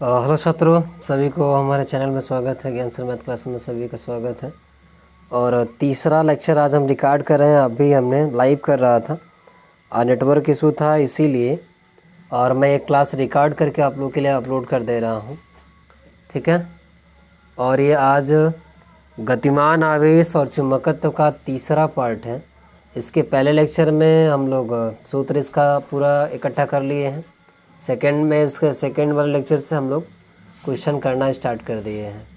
Hello छात्रों, सभी को हमारे चैनल में स्वागत है। ज्ञान सर मैथ क्लास में सभी का स्वागत है। और तीसरा लेक्चर आज हम रिकॉर्ड कर रहे हैं। अभी हमने लाइव कर रहा था और नेटवर्क इशू था इसीलिए, और मैं एक क्लास रिकॉर्ड करके आप लोग के लिए अपलोड कर दे रहा हूँ, ठीक है। और ये आज गतिमान आवेश और चुंबकत्व का तीसरा पार्ट है। इसके पहले लेक्चर में हम लोग सूत्र इसका पूरा इकट्ठा कर लिए हैं। सेकंड में इसके सेकंड वाले लेक्चर से हम लोग क्वेश्चन करना स्टार्ट कर दिए हैं।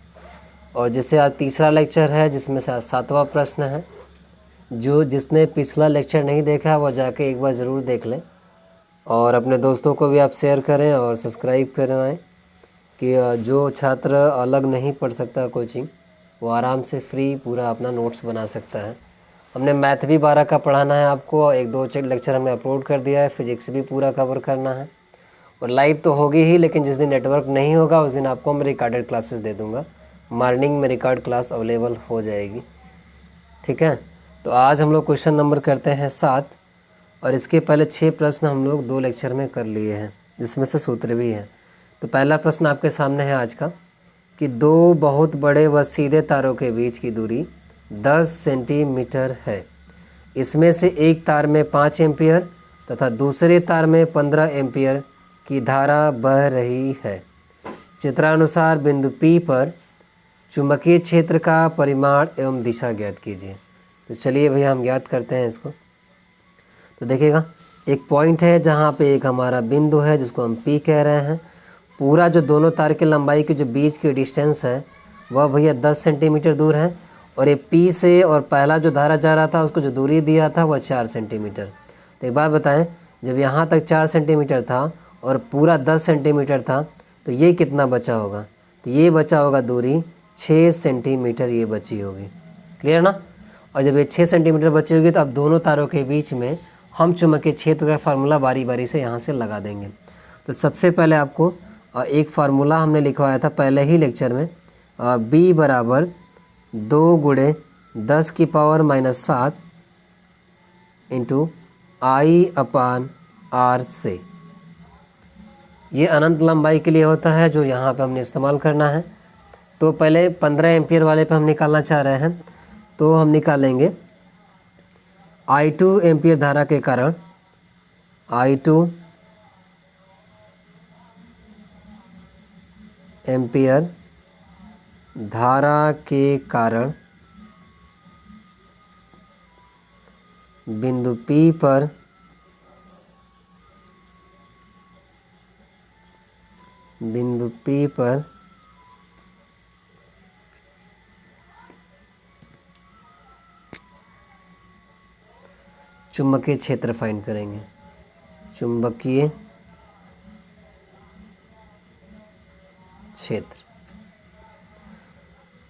और जिससे आज तीसरा लेक्चर है, जिसमें से आज 7वां प्रश्न है। जिसने पिछला लेक्चर नहीं देखा है वो जाके एक बार ज़रूर देख लें, और अपने दोस्तों को भी आप शेयर करें और सब्सक्राइब करवाएं कि जो छात्र अलग नहीं पढ़ सकता कोचिंग, वो आराम से फ्री पूरा अपना नोट्स बना सकता है। हमने मैथ भी 12 का पढ़ाना है आपको, 1-2 लेक्चर हमने अपलोड कर दिया है। फिजिक्स भी पूरा कवर करना है, और लाइव तो होगी ही, लेकिन जिस दिन नेटवर्क नहीं होगा उस दिन आपको मैं रिकॉर्डेड क्लासेस दे दूंगा। मॉर्निंग में रिकॉर्ड क्लास अवेलेबल हो जाएगी, ठीक है। तो आज हम लोग क्वेश्चन नंबर करते हैं 7, और इसके पहले 6 प्रश्न हम लोग 2 लेक्चर में कर लिए हैं, जिसमें से सूत्र भी हैं। तो पहला प्रश्न आपके सामने है आज का कि 2 बहुत बड़े व सीधे तारों के बीच की दूरी 10 सेंटीमीटर है। इसमें से एक तार में 5 एम्पियर तथा दूसरे तार में 15 एम्पियर की धारा बह रही है। चित्रानुसार बिंदु P पर चुंबकीय क्षेत्र का परिमाण एवं दिशा ज्ञात कीजिए। तो चलिए भैया हम ज्ञात करते हैं इसको। तो देखिएगा, एक पॉइंट है जहाँ पे एक हमारा बिंदु है जिसको हम P कह रहे हैं। पूरा जो दोनों तार की लंबाई के जो बीच की डिस्टेंस है वह भैया 10 सेंटीमीटर दूर है, और ये P से और पहला जो धारा जा रहा था उसको जो दूरी दिया था वह 4 सेंटीमीटर। तो एक बात बताएं, जब यहाँ तक 4 सेंटीमीटर था और पूरा 10 सेंटीमीटर था तो ये कितना बचा होगा? तो ये बचा होगा दूरी 6 सेंटीमीटर ये बची होगी। क्लियर ना? और जब ये 6 सेंटीमीटर बची होगी तो अब दोनों तारों के बीच में हम चुंबकीय क्षेत्र का फार्मूला बारी बारी से यहाँ से लगा देंगे। तो सबसे पहले आपको एक फार्मूला हमने लिखवाया था पहले ही लेक्चर में, B बराबर 2 गुणे 10 की पावर -7 इंटू I/R से। ये अनंत लंबाई के लिए होता है जो यहाँ पे हमने इस्तेमाल करना है। तो पहले 15 एम्पियर वाले पे हम निकालना चाह रहे हैं, तो हम निकालेंगे I2 एम्पियर धारा के कारण, I2 एम्पियर धारा के कारण बिंदु P पर चुंबकीय क्षेत्र फाइंड करेंगे। चुंबकीय क्षेत्र।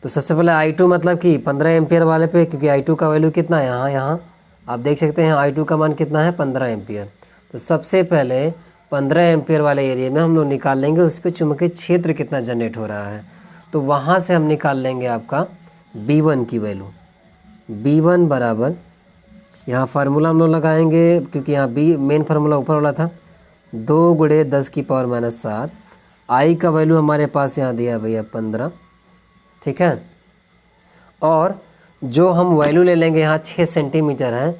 तो सबसे पहले I2 मतलब कि 15 एम्पियर वाले पे, क्योंकि I2 का वैल्यू कितना है यहाँ आप देख सकते हैं, I2 का मान कितना है 15 एम्पियर। तो सबसे पहले 15 एम्पियर वाले एरिया में हम लोग निकाल लेंगे उस पर चुंबकीय क्षेत्र कितना जनरेट हो रहा है। तो वहाँ से हम निकाल लेंगे आपका B1 की वैल्यू। B1 बराबर, यहाँ फार्मूला हम लोग लगाएंगे क्योंकि यहाँ B मेन फार्मूला ऊपर वाला था, 2 गुणे 10 की पावर -7। I का वैल्यू हमारे पास यहाँ दिया भैया 15, ठीक है। और जो हम वैल्यू ले लेंगे यहाँ 6 सेंटीमीटर है,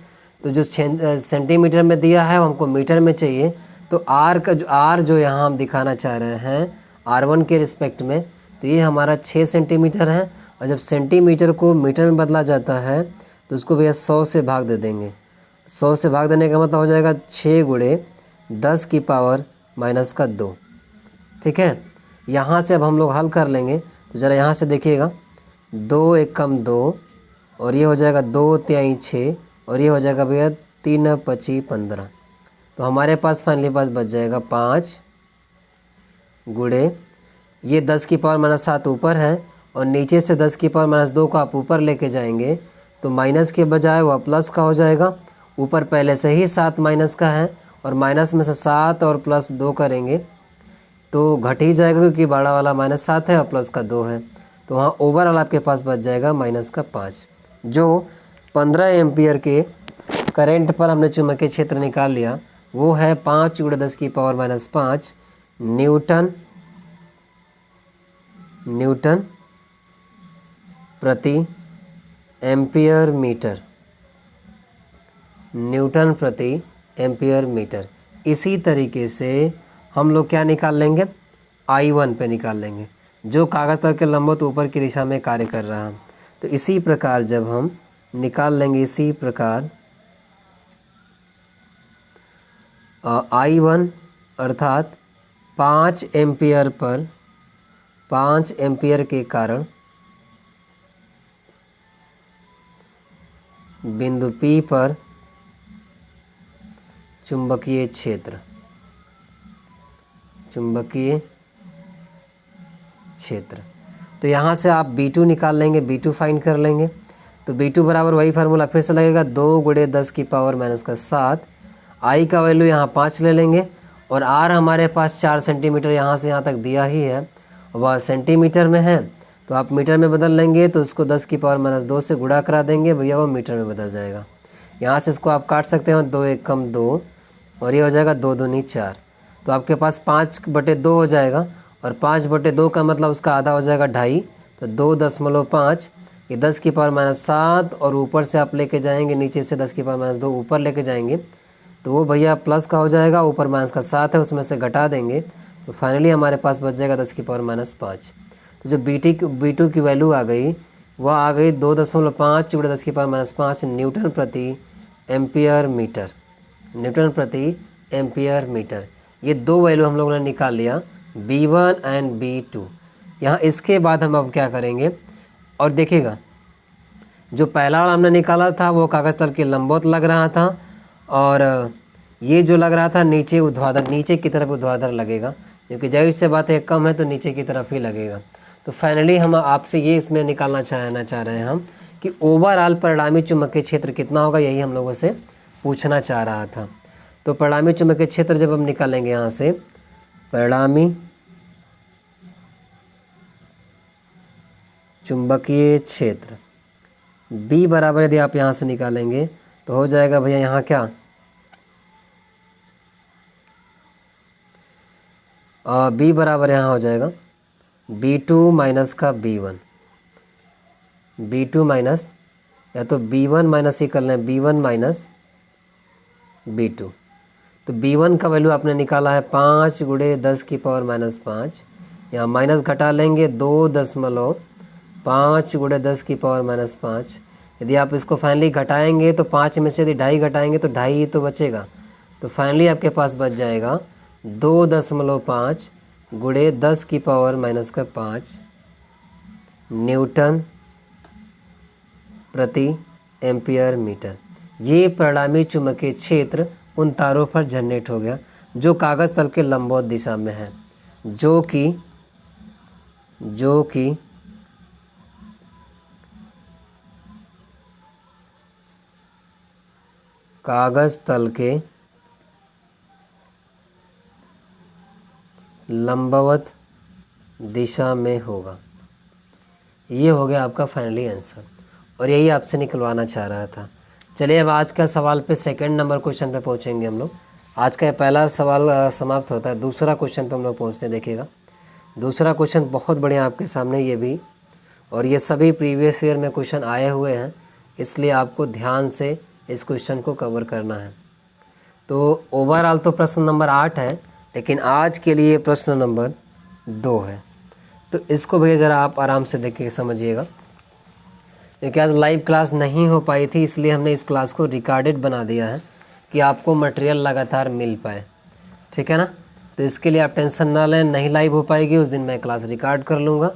तो जो सेंटीमीटर में दिया है वो हमको मीटर में चाहिए। तो R जो यहाँ हम दिखाना चाह रहे हैं R1 के रिस्पेक्ट में, तो ये हमारा 6 सेंटीमीटर है। और जब सेंटीमीटर को मीटर में बदला जाता है तो उसको भैया 100 से भाग दे देंगे। 100 से भाग देने का मतलब हो जाएगा 6 गुणे 10 की पावर -2, ठीक है। यहाँ से अब हम लोग हल कर लेंगे। तो ज़रा यहाँ से देखिएगा, 2 एक कम 2, और ये हो जाएगा 2 तिहाई 6, और ये हो जाएगा भैया 3 पची 15। तो हमारे पास फाइनली पास बच जाएगा 5 गुणे, ये 10 की पावर -7 ऊपर है, और नीचे से 10 की पावर -2 को आप ऊपर लेके जाएंगे तो माइनस के बजाय वह प्लस का हो जाएगा। ऊपर पहले से ही 7 माइनस का है, और माइनस में से 7 और +2 करेंगे तो घट ही जाएगा, क्योंकि बड़ा वाला -7 है और प्लस का 2 है। तो वहाँ ओवरऑल आपके पास बच जाएगा -5। जो 15 एम्पियर के करंट पर हमने चुंबकीय क्षेत्र निकाल लिया वो है 5 × 10 की पावर -5 न्यूटन न्यूटन प्रति एम्पियर मीटर, न्यूटन प्रति एम्पियर मीटर। इसी तरीके से हम लोग क्या निकाल लेंगे, I1 पे निकाल लेंगे, जो कागज़ तल के लंबवत ऊपर की दिशा में कार्य कर रहा है। तो इसी प्रकार जब हम निकाल लेंगे, इसी प्रकार I1 अर्थात 5 एम्पियर पर 5 एम्पियर के कारण बिंदु P पर चुंबकीय क्षेत्र, चुंबकीय क्षेत्र। तो यहाँ से आप B2 निकाल लेंगे, B2 फाइंड कर लेंगे। तो B2 बराबर वही फार्मूला फिर से लगेगा, 2 × 10⁻⁷। I का वैल्यू यहाँ 5 ले लेंगे और R हमारे पास 4 सेंटीमीटर यहाँ से यहाँ तक दिया ही है, वह सेंटीमीटर में है, तो आप मीटर में बदल लेंगे तो उसको 10⁻² से गुणा करा देंगे भैया, वो मीटर में बदल जाएगा। यहाँ से इसको आप काट सकते हो, 2 × 1 = 2 और ये हो जाएगा 2 दूनी 4। तो आपके पास 5/2 हो जाएगा और 5/2 का मतलब उसका आधा हो जाएगा 2.5, तो 2.5, ये 10⁻⁷ और ऊपर से आप लेके जाएंगे, नीचे से 10⁻² ऊपर लेके जाएंगे तो वो भैया प्लस का हो जाएगा, ऊपर माइनस का 7 है उसमें से घटा देंगे तो फाइनली हमारे पास बच जाएगा 10⁻⁵। तो जो B2 की वैल्यू आ गई वह आ गई 2.5 × 10⁻⁵ न्यूटन प्रति एम्पियर मीटर, न्यूटन प्रति एम्पियर मीटर। ये दो वैल्यू हम लोगों ने निकाल लिया, B1 एंड B2। यहाँ इसके बाद हम अब क्या करेंगे, और देखिएगा जो पहला वाला हमने निकाला था वो कागज़ तल के लंबवत लग रहा था और ये जो लग रहा था नीचे ऊर्ध्वाधर, नीचे की तरफ ऊर्ध्वाधर लगेगा, क्योंकि जाहिर से बात है कम है तो नीचे की तरफ ही लगेगा। तो फाइनली हम आपसे ये इसमें निकालना चाह रहे हैं हम कि ओवरऑल परिणामी चुंबकीय क्षेत्र कितना होगा, यही हम लोगों से पूछना चाह रहा था। तो परिणामी चुंबकीय क्षेत्र जब हम निकालेंगे यहाँ से, परिणामी चुंबकीय क्षेत्र B बराबर यदि आप यहाँ से निकालेंगे तो हो जाएगा भैया यहाँ क्या, B बराबर यहाँ हो जाएगा B2 माइनस का B1, B2 माइनस, या तो B1 माइनस ही कर लें, B1 माइनस B2। तो B1 का वैल्यू आपने निकाला है 5 × 10⁻⁵, यहाँ माइनस घटा लेंगे 2.5 × 10⁻⁵। यदि आप इसको फाइनली घटाएंगे तो 5 में से यदि 2.5 घटाएंगे तो 2.5 ही तो बचेगा। तो फाइनली आपके पास बच जाएगा 2.5 × 10⁻⁵ न्यूटन प्रति एम्पियर मीटर। ये परिणामी चुंबकीय क्षेत्र उन तारों पर जनरेट हो गया जो कागज़ तल के लंबवत दिशा में है, जो कि कागज़ तल के लंबवत दिशा में होगा। ये हो गया आपका फाइनली आंसर और यही आपसे निकलवाना चाह रहा था। चलिए अब आज का सवाल पे सेकंड नंबर क्वेश्चन पे पहुंचेंगे हम लोग। आज का पहला सवाल समाप्त होता है, दूसरा क्वेश्चन पे हम लोग पहुंचते हैं। देखिएगा दूसरा क्वेश्चन बहुत बढ़िया आपके सामने ये भी, और ये सभी प्रीवियस ईयर में क्वेश्चन आए हुए हैं, इसलिए आपको ध्यान से इस क्वेश्चन को कवर करना है। तो ओवरऑल तो प्रश्न नंबर 8 है, लेकिन आज के लिए प्रश्न नंबर 2 है। तो इसको भैया ज़रा आप आराम से देख के समझिएगा, क्योंकि आज लाइव क्लास नहीं हो पाई थी, इसलिए हमने इस क्लास को रिकॉर्डेड बना दिया है कि आपको मटेरियल लगातार मिल पाए, ठीक है ना। तो इसके लिए आप टेंशन ना लें, नहीं लाइव हो पाएगी उस दिन मैं क्लास रिकॉर्ड कर लूँगा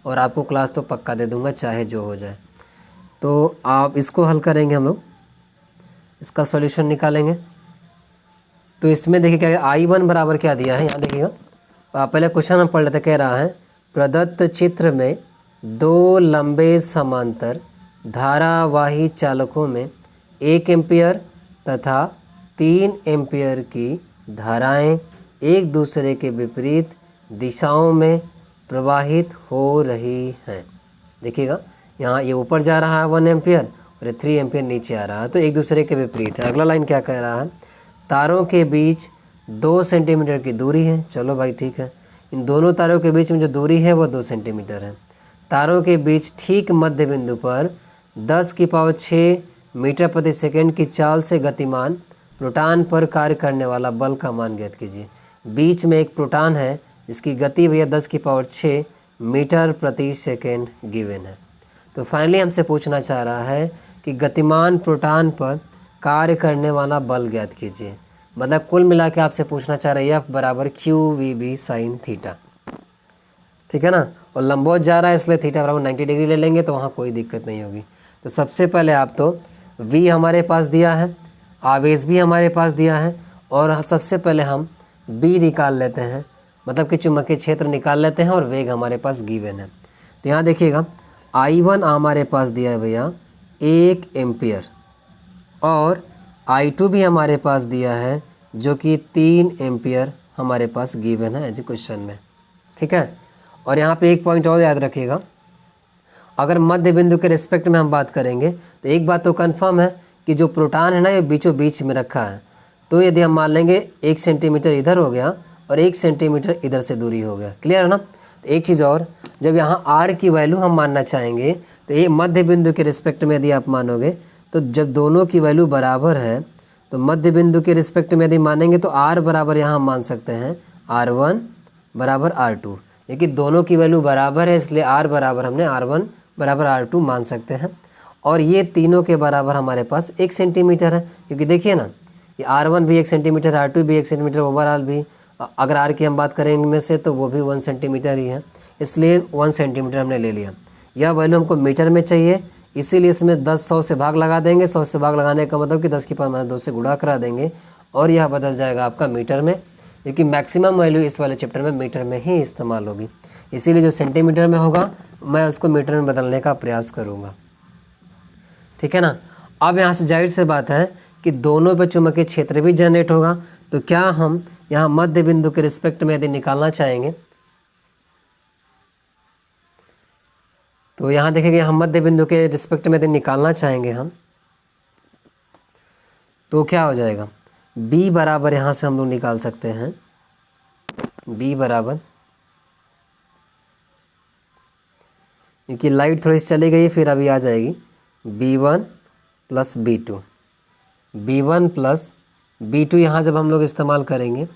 और आपको क्लास तो पक्का दे दूँगा चाहे जो हो जाए। तो आप इसको हल करेंगे, हम लोग इसका सॉल्यूशन निकालेंगे। तो इसमें देखिए क्या I1 बराबर क्या दिया है, यहाँ देखिएगा। पहले क्वेश्चन हम पढ़ लेते। कह रहा है प्रदत्त चित्र में 2 लंबे समांतर धारावाही चालकों में 1 एम्पियर तथा 3 एम्पियर की धाराएं एक दूसरे के विपरीत दिशाओं में प्रवाहित हो रही हैं। देखिएगा यहाँ ये ऊपर जा रहा है 1 एम्पियर और 3 एम्पियर नीचे आ रहा है, तो एक दूसरे के विपरीत है। अगला लाइन क्या कह रहा है, तारों के बीच 2 सेंटीमीटर की दूरी है। चलो भाई ठीक है, इन दोनों तारों के बीच में जो दूरी है वो 2 सेंटीमीटर है। तारों के बीच ठीक मध्य बिंदु पर 10⁶ मीटर प्रति सेकंड की चाल से गतिमान प्रोटॉन पर कार्य करने वाला बल का मान ज्ञात कीजिए। बीच में एक प्रोटॉन है जिसकी गति भैया 10⁶ मीटर प्रति सेकंड गिवन है। तो फाइनली हमसे पूछना चाह रहा है कि गतिमान प्रोटॉन पर कार्य करने वाला बल ज्ञात कीजिए। मतलब कुल मिला के आपसे पूछना चाह रहा है F बराबर QVB sin थीटा, ठीक है ना। और लंबवत जा रहा है इसलिए थीटा बराबर 90 डिग्री ले लेंगे तो वहाँ कोई दिक्कत नहीं होगी। तो सबसे पहले आप तो V हमारे पास दिया है, आवेश भी हमारे पास दिया है, और सबसे पहले हम B निकाल लेते हैं, मतलब कि चुंबकीय क्षेत्र निकाल लेते हैं, और वेग हमारे पास गिवन है। तो यहाँ देखिएगा I1 हमारे पास दिया है भैया 1 एम्पियर, और I2 भी हमारे पास दिया है जो कि 3 एम्पियर हमारे पास गिवन है एज ए क्वेश्चन में, ठीक है। और यहाँ पे एक पॉइंट और याद रखिएगा, अगर मध्य बिंदु के रिस्पेक्ट में हम बात करेंगे तो एक बात तो कंफर्म है कि जो प्रोटॉन है ना ये बीचों बीच में रखा है। तो यदि हम मान लेंगे 1 सेंटीमीटर इधर हो गया और 1 सेंटीमीटर इधर से दूरी हो गया, क्लियर है ना। तो एक चीज़ और, जब यहाँ R की वैल्यू हम मानना चाहेंगे तो ये मध्य बिंदु के रिस्पेक्ट में यदि आप मानोगे तो जब दोनों की वैल्यू बराबर है तो मध्य बिंदु के रिस्पेक्ट में यदि मानेंगे तो R बराबर यहाँ हम मान सकते हैं R1 बराबर R2, क्योंकि दोनों की वैल्यू बराबर है इसलिए R बराबर हमने R1 बराबर R2 मान सकते हैं। और ये तीनों के बराबर हमारे पास 1 सेंटीमीटर है, क्योंकि देखिए ना ये R1 भी 1 सेंटीमीटर, R2 भी 1 सेंटीमीटर, ओवरऑल भी अगर R की हम बात करें इनमें से तो वो भी 1 सेंटीमीटर ही है, इसलिए 1 सेंटीमीटर हमने ले लिया। यह वैल्यू हमको मीटर में चाहिए, इसीलिए इसमें 100 से भाग लगा देंगे। 100 से भाग लगाने का मतलब कि 10⁻² से गुणा करा देंगे और यह बदल जाएगा आपका मीटर में, क्योंकि मैक्सिमम वैल्यू इस वाले चैप्टर में मीटर में ही इस्तेमाल होगी। इसीलिए जो सेंटीमीटर में होगा मैं उसको मीटर में बदलने का प्रयास करूँगा, ठीक है ना। अब यहाँ से जाहिर से बात है कि दोनों पे चुंबकीय क्षेत्र भी जनरेट होगा। तो क्या हम यहाँ मध्य बिंदु के रिस्पेक्ट में यदि निकालना चाहेंगे तो यहाँ देखेंगे हम मध्य बिंदु के रिस्पेक्ट में यदि निकालना चाहेंगे हम तो क्या हो जाएगा, B बराबर यहाँ से हम लोग निकाल सकते हैं B बराबर, क्योंकि लाइट थोड़ी सी चली गई फिर अभी आ जाएगी, B1 plus B2, B1 plus B2 यहाँ जब हम लोग इस्तेमाल करेंगे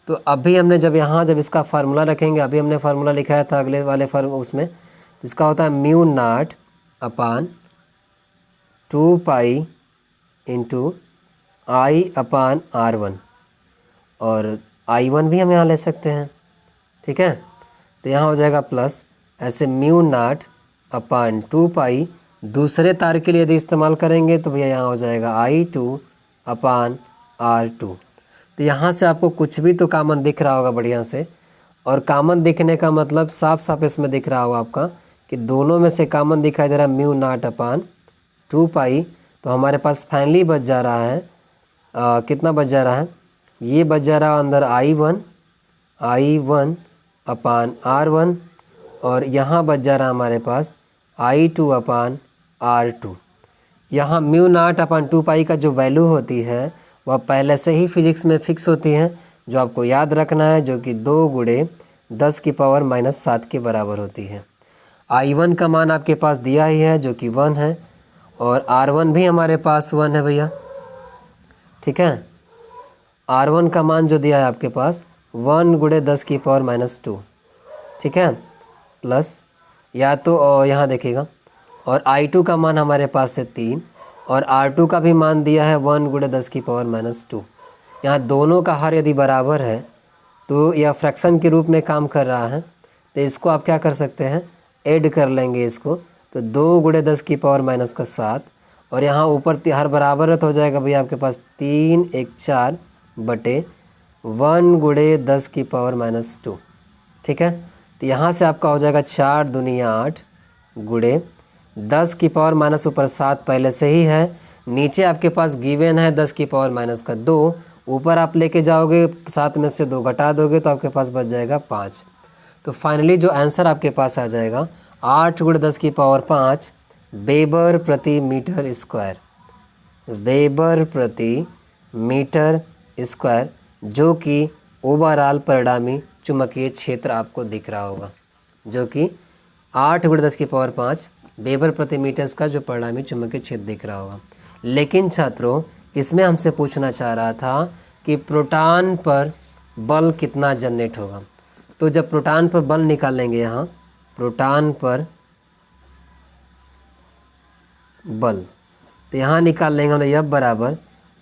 तो अभी हमने जब इसका फार्मूला रखेंगे, अभी हमने फार्मूला लिखाया था अगले वाले उसमें, इसका होता है μ0 अपान 2 इंटू I अपान R1, और I1 भी हम यहाँ ले सकते हैं, ठीक है। तो यहाँ हो जाएगा प्लस, ऐसे μ0 अपान 2 दूसरे तार के लिए यदि इस्तेमाल करेंगे तो भैया यहाँ हो जाएगा I2 अपान R2। तो यहाँ से आपको कुछ भी तो कॉमन दिख रहा होगा बढ़िया से, और कॉमन दिखने का मतलब साफ साफ इसमें दिख रहा होगा आपका कि दोनों में से कॉमन दिखाई दे रहा है μ0 अपान 2 तो हमारे पास फाइनली बच जा रहा है कितना बच जा रहा है, ये बच जा रहा है अंदर I1 अपान R1, और यहाँ बच जा रहा है हमारे पास I2 अपान R2। यहाँ μ0 अपान 2 का जो वैल्यू होती है वह पहले से ही फिजिक्स में फिक्स होती है, जो आपको याद रखना है, जो कि 2 × 10⁻⁷ के बराबर होती है। I1 का मान आपके पास दिया ही है जो कि 1 है, और R1 भी हमारे पास 1 है भैया, ठीक है। R1 का मान जो दिया है आपके पास 1 × 10⁻², ठीक है, प्लस या तो यहाँ देखिएगा, और I2 का मान हमारे पास है 3, और R2 का भी मान दिया है 1 × 10⁻²। यहाँ दोनों का हर यदि बराबर है तो यह फ्रैक्शन के रूप में काम कर रहा है, तो इसको आप क्या कर सकते हैं, ऐड कर लेंगे इसको, तो 2 × 10⁻⁷, और यहाँ ऊपर हर बराबर है तो हो जाएगा भैया आपके पास 3 × 1 = 4 बटे 1 × 10⁻², ठीक है। तो यहाँ से आपका हो जाएगा 4 दूनी 8 गुणे 10⁻⁻ ऊपर 7 पहले से ही है, नीचे आपके पास गिवन है 10⁻², ऊपर आप लेके जाओगे 7 में से 2 घटा दोगे तो आपके पास बच जाएगा 5। तो फाइनली जो आंसर आपके पास आ जाएगा 8 × 10⁵ वेबर प्रति मीटर स्क्वायर, वेबर प्रति मीटर स्क्वायर, जो कि ओवरऑल परिणामी चुंबकीय क्षेत्र आपको दिख रहा होगा, जो कि 8×10⁵ वेबर प्रति मीटर का जो परिणामी चुंबकीय क्षेत्र दिख रहा होगा। लेकिन छात्रों, इसमें हमसे पूछना चाह रहा था कि प्रोटॉन पर बल कितना जनरेट होगा। तो जब प्रोटॉन पर बल निकालेंगे, यहाँ प्रोटॉन पर बल, तो यहाँ निकाल लेंगे हम F बराबर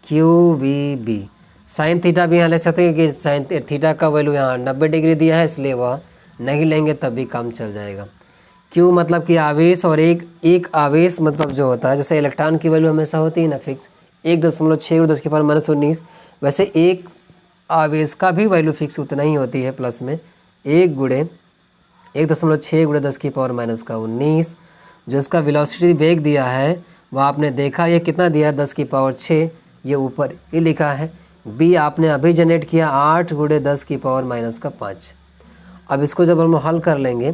QVB। साइन थीटा भी यहाँ ले सकते हैं, क्योंकि साइन थीटा का वैल्यू यहाँ 90 डिग्री दिया है, इसलिए वह नहीं लेंगे तब भी काम चल जाएगा। Q मतलब कि आवेश, और एक आवेश मतलब जो होता है, जैसे इलेक्ट्रॉन की वैल्यू हमेशा होती है ना फिक्स 1.6×10⁻19, वैसे एक आवेश का भी वैल्यू फिक्स उतना ही होती है, प्लस में 1/6×10⁻19, जो इसका वेलोसिटी वेग दिया है वह आपने देखा, ये कितना दिया है 10⁶, ये ऊपर ये लिखा है। बी आपने अभी जनरेट किया 8×10⁻⁵। अब इसको जब हम हल कर लेंगे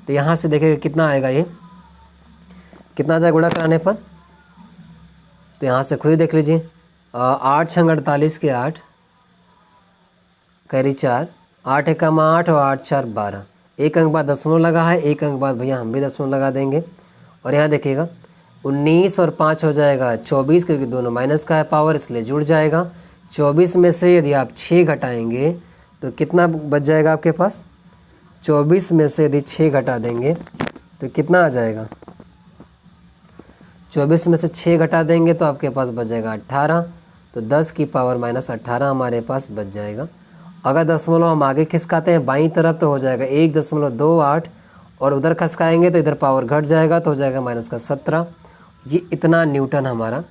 तो यहाँ से देखेंगे कितना आएगा, ये कितना आ जाएगा गुणा कराने पर, तो यहाँ से खुद ही देख लीजिए। 8×6 = 48 के 8 कैरी 4, 8 × 8 और 8 × 4 = 12। एक अंक बाद दशमलव लगा है, एक अंक बाद भैया हम भी दशमलव लगा देंगे। और यहाँ देखिएगा 19 और 5 हो जाएगा 24, क्योंकि दोनों माइनस का है पावर, इसलिए जुड़ जाएगा। 24 में से यदि आप 6 घटाएंगे तो कितना बच जाएगा आपके पास। 24 में से यदि 6 घटा देंगे तो कितना आ जाएगा। 24 में से 6 घटा देंगे तो आपके पास बच जाएगा 18, तो 10⁻⁻18 हमारे पास बच जाएगा। अगर दशमलव हम आगे खिसकाते हैं बाईं तरफ तो हो जाएगा 1.28, और उधर खसकाएंगे तो इधर पावर घट जाएगा तो हो जाएगा -17। ये इतना न्यूटन हमारा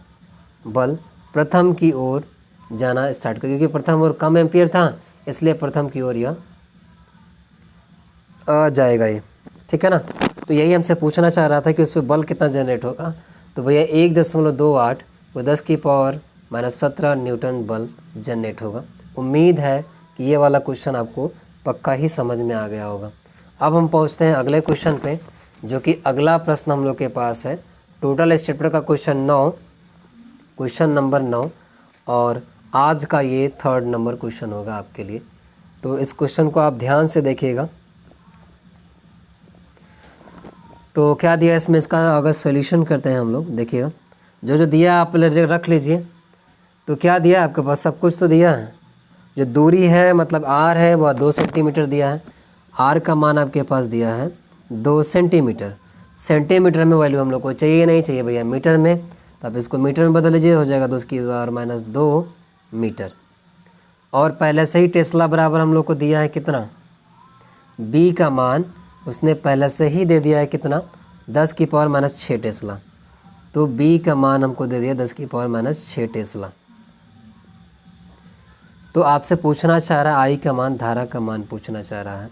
बल प्रथम की ओर जाना स्टार्ट कर, क्योंकि प्रथम ओर कम एम्पियर था, इसलिए प्रथम की ओर यह आ जाएगा ये, ठीक है ना। तो यही हमसे पूछना चाह रहा था कि उस पर बल कितना जनरेट होगा। तो भैया 1.28 और 10⁻⁻17 न्यूटन बल जनरेट होगा। उम्मीद है कि ये वाला क्वेश्चन आपको पक्का ही समझ में आ गया होगा। अब हम पहुंचते हैं अगले क्वेश्चन पे, जो कि अगला प्रश्न हम लोग के पास है टोटल इस चैप्टर का क्वेश्चन नंबर 9, और आज का ये 3rd नंबर क्वेश्चन होगा आपके लिए। तो इस क्वेश्चन को आप ध्यान से देखिएगा। तो क्या दिया इसमें, इसका अगर सॉल्यूशन करते हैं हम लोग, देखिएगा जो जो दिया आप रख लीजिए। तो क्या दिया आपके पास, सब कुछ तो दिया है। जो दूरी है मतलब r है वह 2 सेंटीमीटर दिया है। r का मान आपके पास दिया है 2 सेंटीमीटर। सेंटीमीटर में वैल्यू हम लोग को चाहिए नहीं चाहिए भैया मीटर में, तो आप इसको मीटर में बदल लीजिए, हो जाएगा 2⁻² मीटर। और पहले से ही टेस्ला बराबर हम लोग को दिया है कितना, b का मान उसने पहले से ही दे दिया है कितना 10⁻⁻6 टेस्ला। तो b का मान हमको दे दिया 10⁻⁻6 टेस्ला। तो आपसे पूछना चाह रहा है I का मान, धारा का मान पूछना चाह रहा है,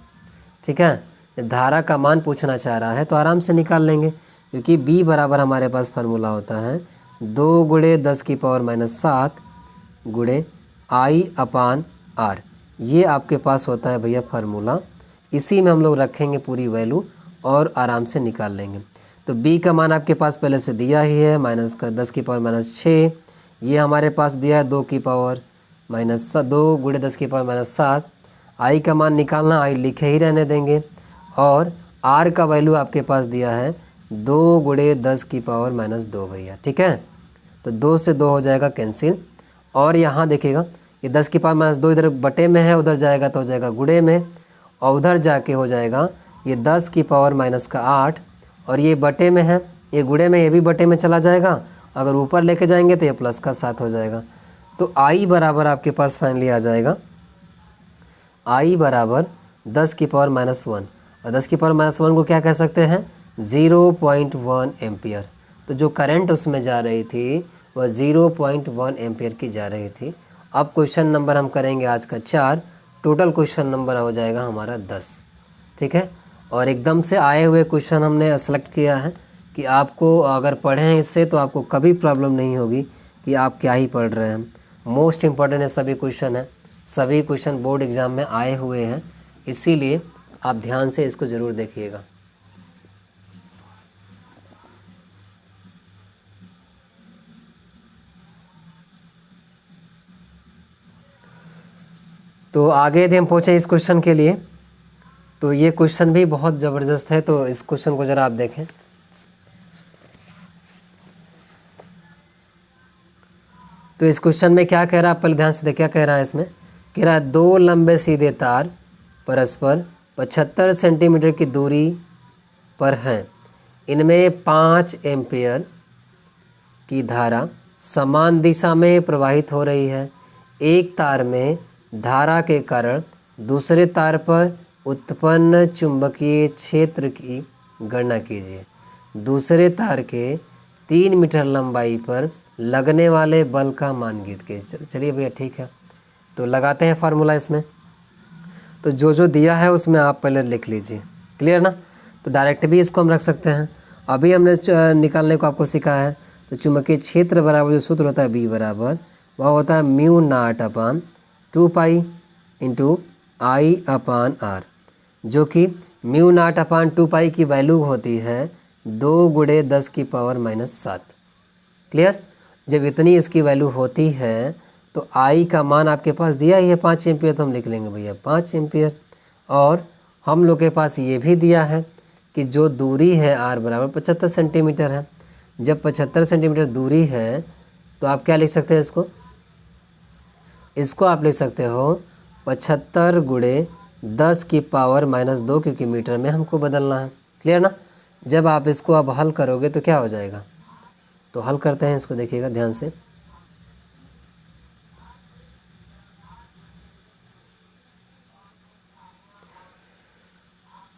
ठीक है। जब धारा का मान पूछना चाह रहा है तो आराम से निकाल लेंगे, क्योंकि b बराबर हमारे पास फार्मूला होता है 2×10⁻⁷ गुणे I/R। ये आपके पास होता है भैया फार्मूला। इसी में हम लोग रखेंगे पूरी वैल्यू और आराम से निकाल लेंगे। तो b का मान आपके पास पहले से दिया ही है -10⁻⁻6, ये हमारे पास दिया है 2×10⁻⁷। I का मान निकालना, I लिखे ही रहने देंगे। और R का वैल्यू आपके पास दिया है 2×10⁻⁻2 भैया, ठीक है। तो 2 से 2 हो जाएगा कैंसिल। और यहाँ देखिएगा ये 10⁻⁻2 इधर बटे में है, उधर जाएगा तो हो जाएगा गुणे में, और उधर जाके हो जाएगा ये 10⁻⁻8, और ये बटे में है, ये गुणे में, ये भी बटे में चला जाएगा। अगर ऊपर लेके जाएंगे तो ये प्लस का 7 हो जाएगा। तो I बराबर आपके पास फाइनली आ जाएगा, I बराबर 10⁻⁻1, और 10⁻⁻1 को क्या कह सकते हैं 0.1 एम्पियर। तो जो करंट उसमें जा रही थी वह 0.1 एम्पियर की जा रही थी। अब क्वेश्चन नंबर हम करेंगे आज का 4, टोटल क्वेश्चन नंबर हो जाएगा हमारा 10, ठीक है। और एकदम से आए हुए क्वेश्चन हमने सेलेक्ट किया है कि आपको अगर पढ़ें इससे तो आपको कभी प्रॉब्लम नहीं होगी कि आप क्या ही पढ़ रहे हैं। मोस्ट इम्पॉर्टेंट है सभी क्वेश्चन है, सभी क्वेश्चन बोर्ड एग्ज़ाम में आए हुए हैं, इसीलिए आप ध्यान से इसको ज़रूर देखिएगा। तो आगे यदि हम पहुँचे इस क्वेश्चन के लिए, तो ये क्वेश्चन भी बहुत ज़बरदस्त है। तो इस क्वेश्चन को ज़रा आप देखें। तो इस क्वेश्चन में क्या कह रहा है, आप पहले ध्यान से देख क्या कह रहा है। इसमें कह रहा है 2 लंबे सीधे तार परस्पर 75 सेंटीमीटर की दूरी पर हैं। इनमें 5 एम्पियर की धारा समान दिशा में प्रवाहित हो रही है। एक तार में धारा के कारण दूसरे तार पर उत्पन्न चुंबकीय क्षेत्र की गणना कीजिए। दूसरे तार के 3 मीटर लंबाई पर लगने वाले बल का मान ज्ञात कीजिए। चलिए भैया ठीक है, तो लगाते हैं फार्मूला इसमें। तो जो जो दिया है उसमें आप पहले लिख लीजिए, क्लियर ना। तो डायरेक्ट भी इसको हम रख सकते हैं। अभी हमने निकालने को आपको सिखाया है। तो चुंबकीय क्षेत्र बराबर जो सूत्र होता है बी बराबर वह होता है mu naught upon 2 pi into I upon R, जो कि म्यू नॉट अपान 2 पाई की वैल्यू होती है 2 गुणे 10 की पावर -7। क्लियर। जब इतनी इसकी वैल्यू होती है तो आई का मान आपके पास दिया ही है 5 एम्पियर, तो हम लिख लेंगे भैया 5 एम्पियर। और हम लोग के पास ये भी दिया है कि जो दूरी है आर बराबर 75 सेंटीमीटर है। जब 75 सेंटीमीटर दूरी है तो आप क्या लिख सकते हैं इसको आप लिख सकते हो 75 गुणे 10 की पावर -2, क्योंकि मीटर में हमको बदलना है। क्लियर ना। जब आप इसको अब हल करोगे तो क्या हो जाएगा, तो हल करते हैं इसको, देखिएगा ध्यान से।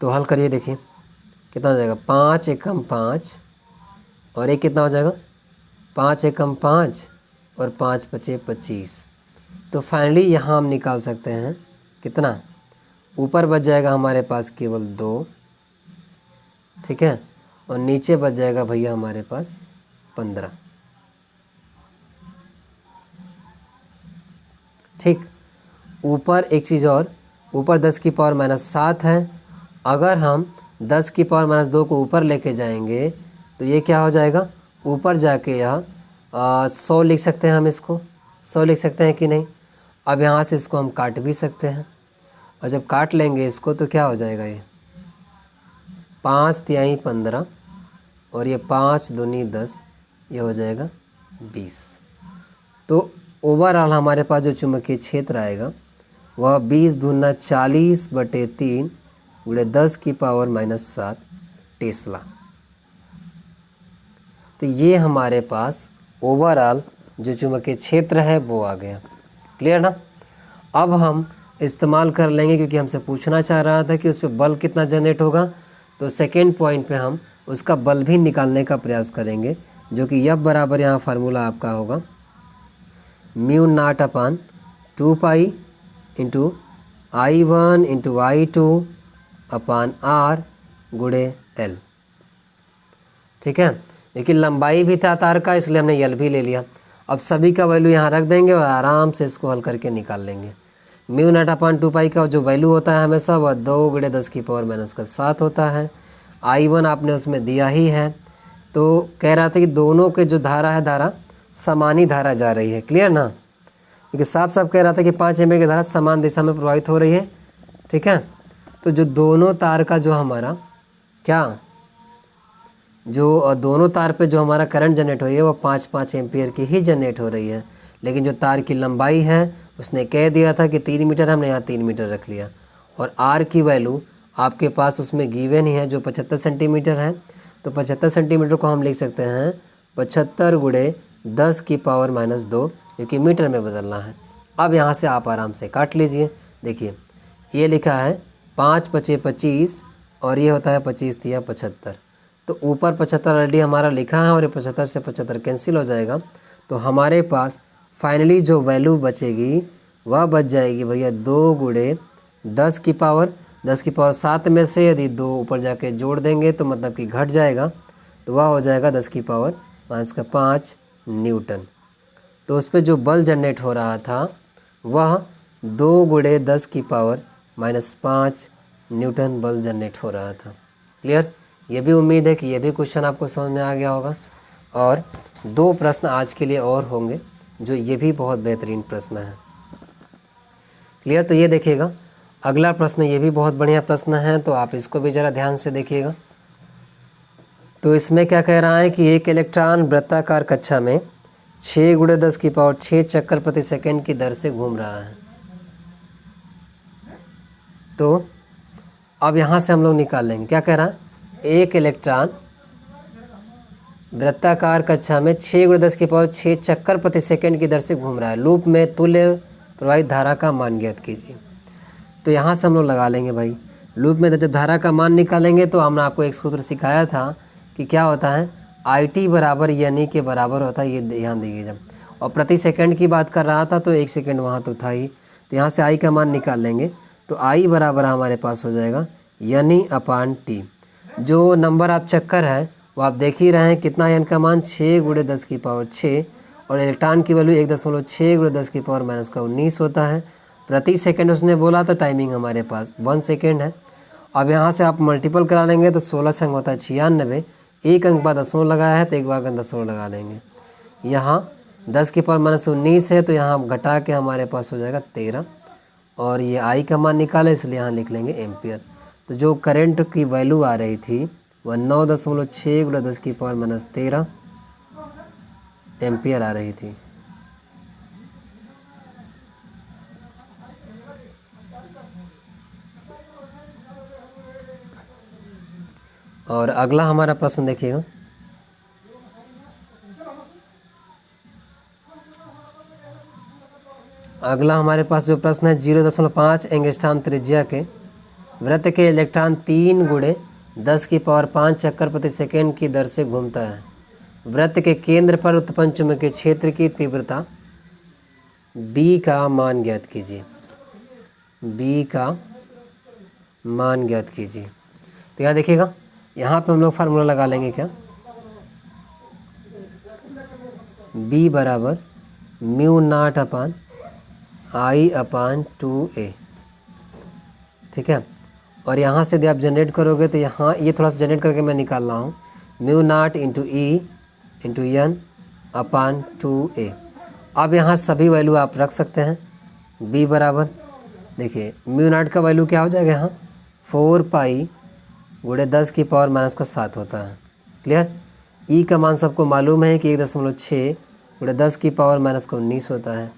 तो हल करिए, देखिए कितना हो जाएगा, 5 एकम 5 और एक कितना हो जाएगा 5 एकम 5 और 5 पचे 25। तो फाइनली यहाँ हम निकाल सकते हैं कितना, ऊपर बच जाएगा हमारे पास केवल 2, ठीक है, और नीचे बच जाएगा भैया हमारे पास 15। ठीक। ऊपर एक चीज़ और, ऊपर 10 की पावर -7 है। अगर हम 10 की पावर -2 को ऊपर लेके जाएंगे तो ये क्या हो जाएगा, ऊपर जाके यह 100 लिख सकते हैं। हम इसको 100 लिख सकते हैं कि नहीं। अब यहाँ से इसको हम काट भी सकते हैं, और जब काट लेंगे इसको तो क्या हो जाएगा, ये 5 तिहाई 15 और ये 5 दूनी 10, ये हो जाएगा 20। तो ओवरऑल हमारे पास जो चुंबकीय क्षेत्र आएगा वह 20 दूना 40/3 गुणे 10 की पावर -7 टेस्ला। तो ये हमारे पास ओवरऑल जो चुंबकीय क्षेत्र है वो आ गया। क्लियर ना। अब हम इस्तेमाल कर लेंगे, क्योंकि हमसे पूछना चाह रहा था कि उस पर बल कितना जनरेट होगा, तो सेकेंड पॉइंट पे हम उसका बल भी निकालने का प्रयास करेंगे, जो कि यह बराबर यहाँ फार्मूला आपका होगा mu naught upon 2 pi into I1 into I2 upon R गुणे एल। ठीक है, लेकिन लंबाई भी था तार का, इसलिए हमने यल भी ले लिया। अब सभी का वैल्यू यहाँ रख देंगे और आराम से इसको हल करके निकाल लेंगे। म्यू नॉट अपान 2 पाई का जो वैल्यू होता है हमेशा वह 2 गुणे 10 की पावर -7 होता है। I1 आपने उसमें दिया ही है। तो कह रहा था कि दोनों के जो धारा है, धारा समान ही धारा जा रही है। क्लियर ना, क्योंकि साफ साफ कह रहा था कि 5 एम्पीयर की धारा समान दिशा में प्रवाहित हो रही है। ठीक है, तो जो दोनों तार का जो हमारा जो दोनों तार पे जो हमारा करंट जनरेट हो रही है वो 5-5 एम्पीयर की ही जनरेट हो रही है। लेकिन जो तार की लंबाई है उसने कह दिया था कि 3 मीटर, हमने यहाँ 3 मीटर रख लिया। और आर की वैल्यू आपके पास उसमें गिवन ही है जो 75 सेंटीमीटर है। तो 75 सेंटीमीटर को हम लिख सकते हैं 75 गुणे 10 की पावर -2, क्योंकि मीटर में बदलना है। अब यहाँ से आप आराम से काट लीजिए। देखिए ये लिखा है 5 पचे 25 और ये होता है 25 तिया 75। तो ऊपर 75 ऑलरेडी हमारा लिखा है और ये 75 से 75 कैंसिल हो जाएगा। तो हमारे पास फाइनली जो वैल्यू बचेगी वह बच जाएगी भैया 2 गुणे 10 की पावर 7 में से यदि 2 ऊपर जाके जोड़ देंगे तो मतलब कि घट जाएगा, तो वह हो जाएगा 10 की पावर -5 न्यूटन। तो उस पर जो बल जनरेट हो रहा था वह 2 गुणे 10 की पावर -5 न्यूटन बल जनरेट हो रहा था। क्लियर। ये भी उम्मीद है कि ये भी क्वेश्चन आपको समझ में आ गया होगा। और 2 प्रश्न आज के लिए और होंगे जो ये भी बहुत बेहतरीन प्रश्न है। क्लियर। तो ये देखिएगा अगला प्रश्न, ये भी बहुत बढ़िया प्रश्न है, तो आप इसको भी ज़रा ध्यान से देखिएगा। तो इसमें क्या कह रहा है कि एक इलेक्ट्रॉन वृत्ताकार कक्षा में 6 × 10⁶ चक्कर प्रति सेकंड की दर से घूम रहा है। तो अब यहाँ से हम लोग निकाल लेंगे, क्या कह रहा है, एक इलेक्ट्रॉन वृत्ताकार कक्षा में 6 × 10⁶ चक्कर प्रति सेकंड की दर से घूम रहा है। लूप में तुल्य प्रवाहित धारा का मान ज्ञात कीजिए। तो यहाँ से हम लोग लगा लेंगे भाई, लूप में जब धारा का मान निकालेंगे तो हमने आपको एक सूत्र सिखाया था कि क्या होता है, IT बराबर यानी के बराबर होता है, ये ध्यान दीजिए। जब और प्रति सेकंड की बात कर रहा था तो 1 सेकंड वहाँ तो था ही, तो यहाँ से I का मान निकाल लेंगे। तो I बराबर हमारे पास हो जाएगा यानी/T। जो नंबर आप चक्कर है वो आप देख ही रहे हैं, कितना है का मान 6 × 10⁶, और इलेक्ट्रॉन की वैल्यू 1.6 × 10⁻⁻19 होता है प्रति सेकंड उसने बोला। तो टाइमिंग हमारे पास 1 सेकंड है। अब यहाँ से आप मल्टीपल करा लेंगे तो 16 छंग होता है 96, एक अंक बाद दशमलव लगाया है तो एक बार दशमलव लगा लेंगे। यहाँ 10⁻⁻19 है तो यहाँ घटा के हमारे पास हो जाएगा 13, और ये I का मान निकाले इसलिए यहाँ लिख लेंगे एम्पियर। तो जो करंट की वैल्यू आ रही थी वह 9.6 × 10⁻⁻13 एम्पियर आ रही थी। और अगला हमारा प्रश्न देखिएगा, अगला हमारे पास जो प्रश्न है 0.5 एंगस्ट्रॉम त्रिज्या के वृत्त के इलेक्ट्रॉन 3 × 10⁵ चक्कर प्रति सेकंड की दर से घूमता है। वृत्त के केंद्र पर उत्पन्न चुंबकीय क्षेत्र की तीव्रता B का मान ज्ञात कीजिए। B का मान ज्ञात कीजिए। तो यहाँ देखिएगा, यहाँ पे हम लोग फार्मूला लगा लेंगे, क्या, B बराबर μ0/I/2a, ठीक है। और यहाँ से यदि आप जनरेट करोगे तो यहाँ ये थोड़ा सा जनरेट करके मैं निकाल रहा हूँ, μ0 × E × N/2a। अब यहाँ सभी वैल्यू आप रख सकते हैं। B बराबर देखिए μ0 का वैल्यू क्या हो जाएगा, यहाँ 4 पाई × 10⁻⁻7 होता है। क्लियर। E का मान सबको मालूम है कि 1.6 × 10⁻⁻19 होता है,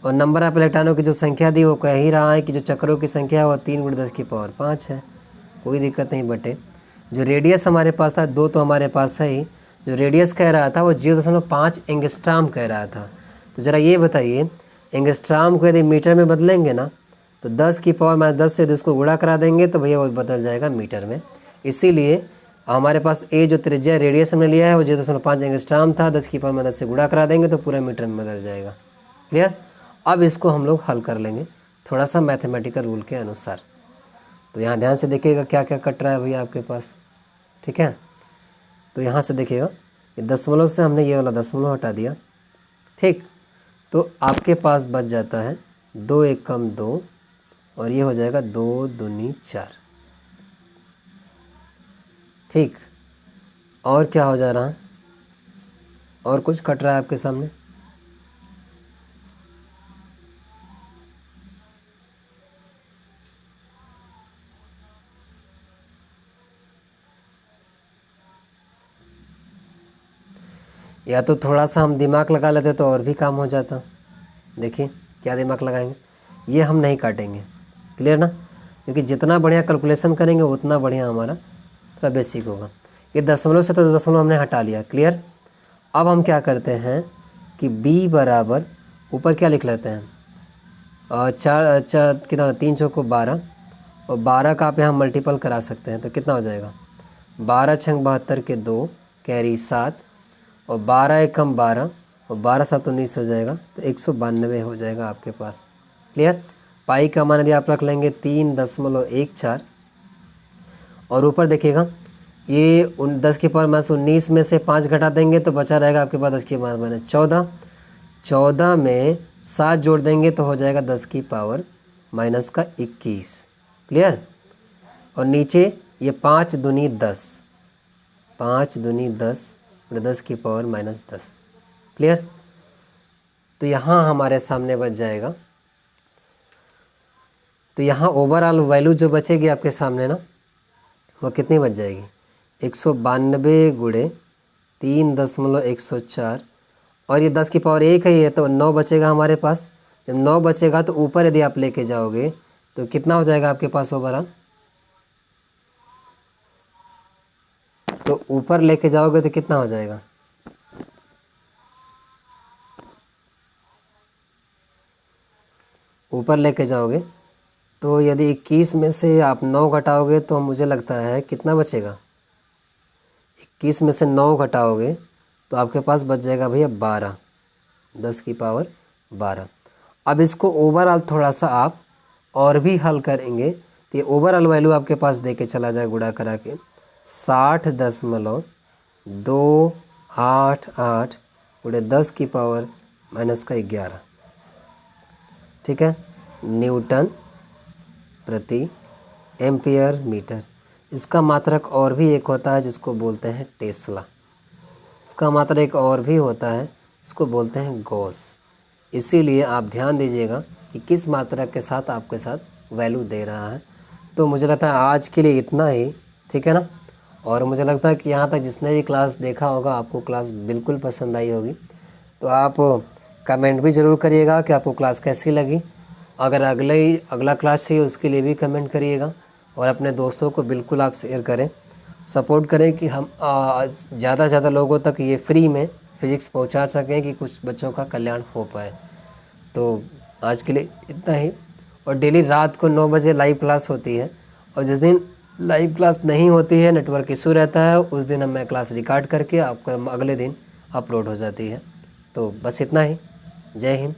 और नंबर ऑफ इलेक्ट्रॉनों की जो संख्या दी वो कह ही रहा है कि जो चक्रों की संख्या है वो 3 × 10⁻5 है, कोई दिक्कत नहीं बटे। जो रेडियस हमारे पास था 2 तो हमारे पास है ही, जो रेडियस कह रहा था वो 0.5 एंगस्ट्रॉम कह रहा था। तो ज़रा ये बताइए, एंगस्ट्रॉम को यदि मीटर में बदलेंगे ना तो 10⁻10 से यदि उसको गुणा करा देंगे तो भैया वो बदल जाएगा मीटर में। इसीलिए हमारे पास ए जो त्रिज्या रेडियस हमने लिया है वो 0.5 एंगस्ट्रॉम था, 10⁻10 से गुणा करा देंगे तो पूरा मीटर में बदल जाएगा। क्लियर। अब इसको हम लोग हल कर लेंगे थोड़ा सा मैथमेटिकल रूल के अनुसार। तो यहाँ ध्यान से देखिएगा क्या क्या कट रहा है भैया आपके पास, ठीक है। तो यहाँ से देखिएगा, ये दशमलव से हमने ये वाला दशमलव हटा दिया, ठीक। तो आपके पास बच जाता है 2 × 1 = 2, और ये हो जाएगा 2 दूनी 4, ठीक। और क्या हो जा रहा है, और कुछ कट रहा है आपके सामने, या तो थोड़ा सा हम दिमाग लगा लेते तो और भी काम हो जाता। देखिए क्या दिमाग लगाएंगे, ये हम नहीं काटेंगे, क्लियर ना, क्योंकि जितना बढ़िया कैलकुलेशन करेंगे उतना बढ़िया हमारा थोड़ा बेसिक होगा। ये दशमलव से तो दशमलव हमने हटा लिया, क्लियर। अब हम क्या करते हैं कि B बराबर ऊपर क्या लिख लेते हैं, 4 कितना 3 चौको 12, और 12 का आप यहाँ मल्टीपल करा सकते हैं तो कितना हो जाएगा, 12 × 72 के 2 कैरी 7, और 12 × 1 = 12, और 12 × 7 = 19 हो जाएगा, तो 192 हो जाएगा आपके पास। क्लियर। पाई का मान यदि आप रख लेंगे 3.14, और ऊपर देखिएगा ये 10⁻19 में से 5 घटा देंगे तो बचा रहेगा आपके पास 10⁻14, 14 में 7 जोड़ देंगे तो हो जाएगा 10⁻21। क्लियर। और नीचे ये 5 दूनी 10, 5 दूनी 10 × 10⁻−10। क्लियर। तो यहाँ हमारे सामने बच जाएगा तो यहाँ ओवरऑल वैल्यू जो बचेगी आपके सामने ना, वो कितनी बच जाएगी, 192 गुणे 3.104, और ये 10 की पावर 1 है, ये तो 9 बचेगा हमारे पास। जब 9 बचेगा तो ऊपर यदि आप लेके जाओगे तो कितना हो जाएगा आपके पास ओवरऑल, तो ऊपर लेके जाओगे तो कितना हो जाएगा, ऊपर लेके जाओगे तो यदि 21 में से आप 9 घटाओगे तो मुझे लगता है कितना बचेगा, 21 में से 9 घटाओगे तो आपके पास बच जाएगा भैया 12, 10 की पावर 12। अब इसको ओवरऑल थोड़ा सा आप और भी हल करेंगे तो ये ओवरऑल वैल्यू आपके पास दे के चला जाए गुणा करा के 60.288 गुणे 10 की पावर -11, ठीक है, न्यूटन प्रति एम्पियर मीटर। इसका मात्रक और भी एक होता है जिसको बोलते हैं टेस्ला। इसका मात्रक एक और भी होता है, इसको बोलते हैं गॉस। इसीलिए आप ध्यान दीजिएगा कि किस मात्रक के साथ आपके साथ वैल्यू दे रहा है। तो मुझे लगता है आज के लिए इतना ही, ठीक है ना। और मुझे लगता है कि यहाँ तक जिसने भी क्लास देखा होगा आपको क्लास बिल्कुल पसंद आई होगी। तो आप कमेंट भी ज़रूर करिएगा कि आपको क्लास कैसी लगी। अगर अगला क्लास चाहिए उसके लिए भी कमेंट करिएगा, और अपने दोस्तों को बिल्कुल आप शेयर करें, सपोर्ट करें कि हम ज़्यादा से ज़्यादा लोगों तक ये फ्री में फ़िज़िक्स पहुंचा सकें कि कुछ बच्चों का कल्याण हो पाए। तो आज के लिए इतना ही। और डेली रात को 9 बजे लाइव क्लास होती है, और जिस दिन लाइव क्लास नहीं होती है, नेटवर्क इशू रहता है, उस दिन मैं क्लास रिकॉर्ड करके आपको अगले दिन अपलोड हो जाती है। तो बस इतना ही। जय हिंद।